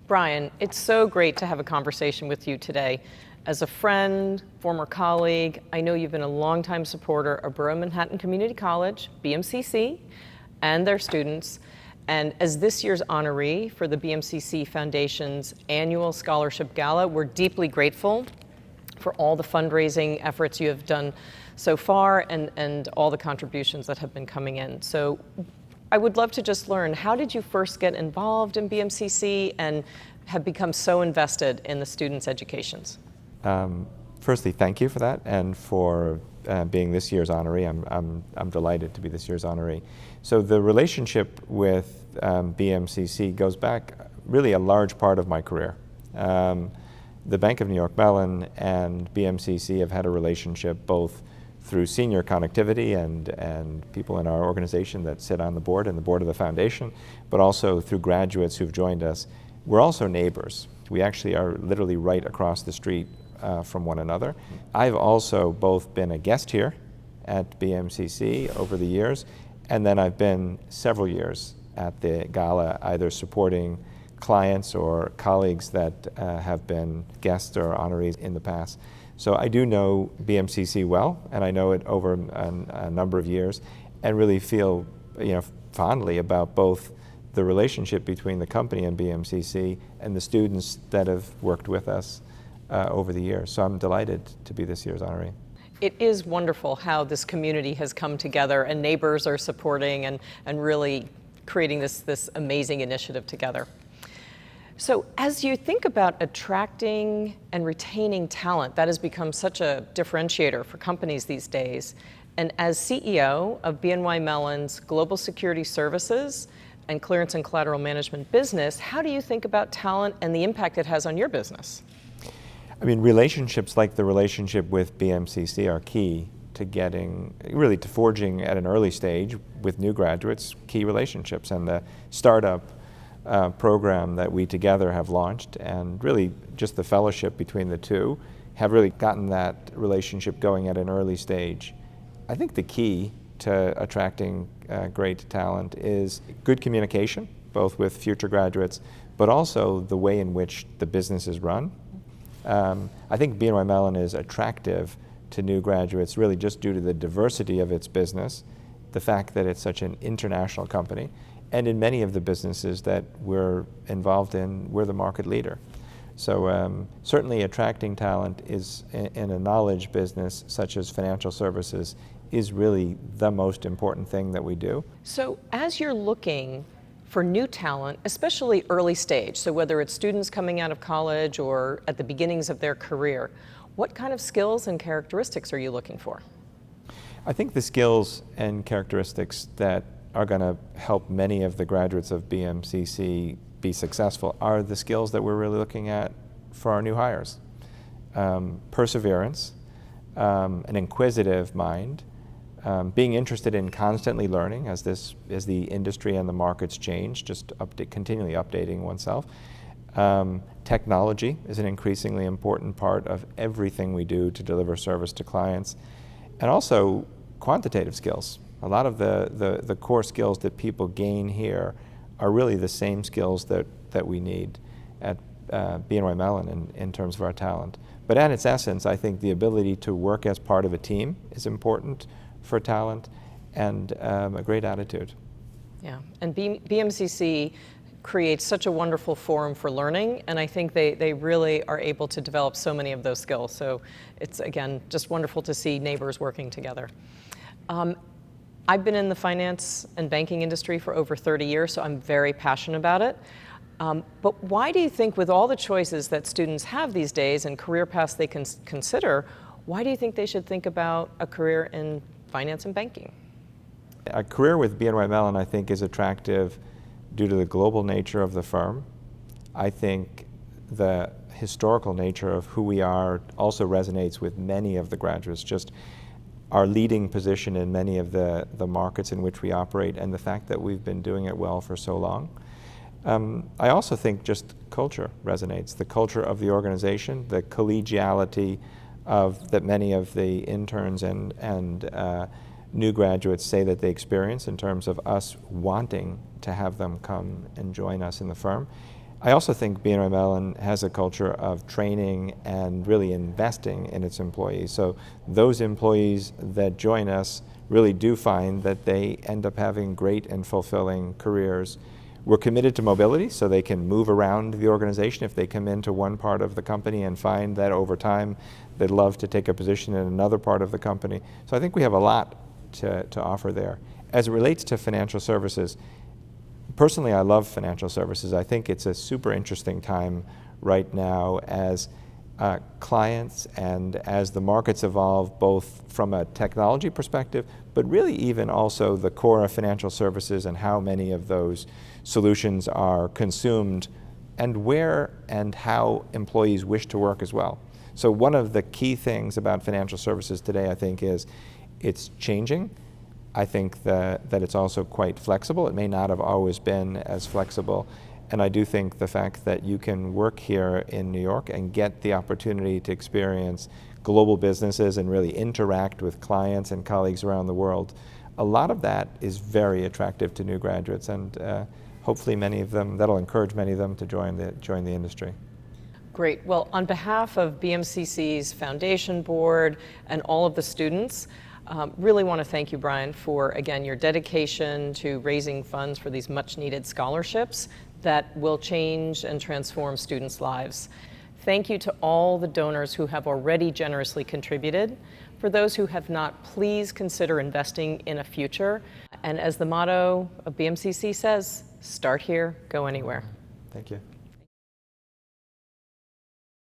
Brian, it's so great to have a conversation with you today. As a friend, former colleague, I know you've been a longtime supporter of Borough Manhattan Community College, BMCC, and their students. And as this year's honoree for the BMCC Foundation's annual Scholarship Gala, we're deeply grateful for all the fundraising efforts you have done so far and all the contributions that have been coming in. So I would love to just learn, how did you first get involved in BMCC and have become so invested in the students' educations? Firstly, thank you for that and for being this year's honoree. I'm delighted to be this year's honoree. So the relationship with BMCC goes back really a large part of my career. The Bank of New York Mellon and BMCC have had a relationship both through senior connectivity and people in our organization that sit on the board and the board of the foundation, but also through graduates who've joined us. We're also neighbors. We actually are literally right across the street from one another. I've also both been a guest here at BMCC over the years, and then I've been several years at the gala, either supporting clients or colleagues that have been guests or honorees in the past. So I do know BMCC well, and I know it over a number of years, and really feel fondly about both the relationship between the company and BMCC and the students that have worked with us over the years. So I'm delighted to be this year's honoree. It is wonderful how this community has come together and neighbors are supporting and really creating this amazing initiative together. So as you think about attracting and retaining talent, that has become such a differentiator for companies these days. And as CEO of BNY Mellon's Global Security Services and Clearance and Collateral Management business, how do you think about talent and the impact it has on your business? I mean, relationships like the relationship with BMCC are key to forging at an early stage with new graduates, key relationships. And the startup program that we together have launched, and really just the fellowship between the two, have really gotten that relationship going at an early stage. I think the key to attracting great talent is good communication, both with future graduates, but also the way in which the business is run. I think BNY Mellon is attractive to new graduates really just due to the diversity of its business, the fact that it's such an international company, and in many of the businesses that we're involved in, we're the market leader. So certainly attracting talent is in a knowledge business such as financial services is really the most important thing that we do. So as you're looking for new talent, especially early stage, so whether it's students coming out of college or at the beginnings of their career, what kind of skills and characteristics are you looking for? I think the skills and characteristics that are going to help many of the graduates of BMCC be successful are the skills that we're really looking at for our new hires. Perseverance, an inquisitive mind, being interested in constantly learning as the industry and the markets change, just continually updating oneself. Technology is an increasingly important part of everything we do to deliver service to clients. And also quantitative skills. A lot of the core skills that people gain here are really the same skills that we need at BNY Mellon in terms of our talent. But at its essence, I think the ability to work as part of a team is important for talent, and a great attitude. Yeah, and BMCC creates such a wonderful forum for learning, and I think they really are able to develop so many of those skills. So it's, again, just wonderful to see neighbors working together. I've been in the finance and banking industry for over 30 years, so I'm very passionate about it. But why do you think, with all the choices that students have these days and career paths they can consider, why do you think they should think about a career in finance and banking? A career with BNY Mellon, I think, is attractive due to the global nature of the firm. I think the historical nature of who we are also resonates with many of the graduates, just our leading position in many of the markets in which we operate and the fact that we've been doing it well for so long. I also think just culture resonates, the culture of the organization, the collegiality that many of the interns and new graduates say that they experience in terms of us wanting to have them come and join us in the firm. I also think BNY Mellon has a culture of training and really investing in its employees. So those employees that join us really do find that they end up having great and fulfilling careers. We're committed to mobility, so they can move around the organization if they come into one part of the company and find that over time they'd love to take a position in another part of the company. So I think we have a lot to offer there. As it relates to financial services, personally, I love financial services. I think it's a super interesting time right now as clients and as the markets evolve, both from a technology perspective, but really even also the core of financial services and how many of those solutions are consumed and where and how employees wish to work as well. So one of the key things about financial services today, I think, is it's changing. I think that it's also quite flexible. It may not have always been as flexible. And I do think the fact that you can work here in New York and get the opportunity to experience global businesses and really interact with clients and colleagues around the world, a lot of that is very attractive to new graduates, and hopefully many of them, that'll encourage many of them to join the industry. Great. Well, on behalf of BMCC's Foundation Board and all of the students, really want to thank you, Brian, for, again, your dedication to raising funds for these much-needed scholarships that will change and transform students' lives. Thank you to all the donors who have already generously contributed. For those who have not, please consider investing in a future. And as the motto of BMCC says, start here, go anywhere. Thank you.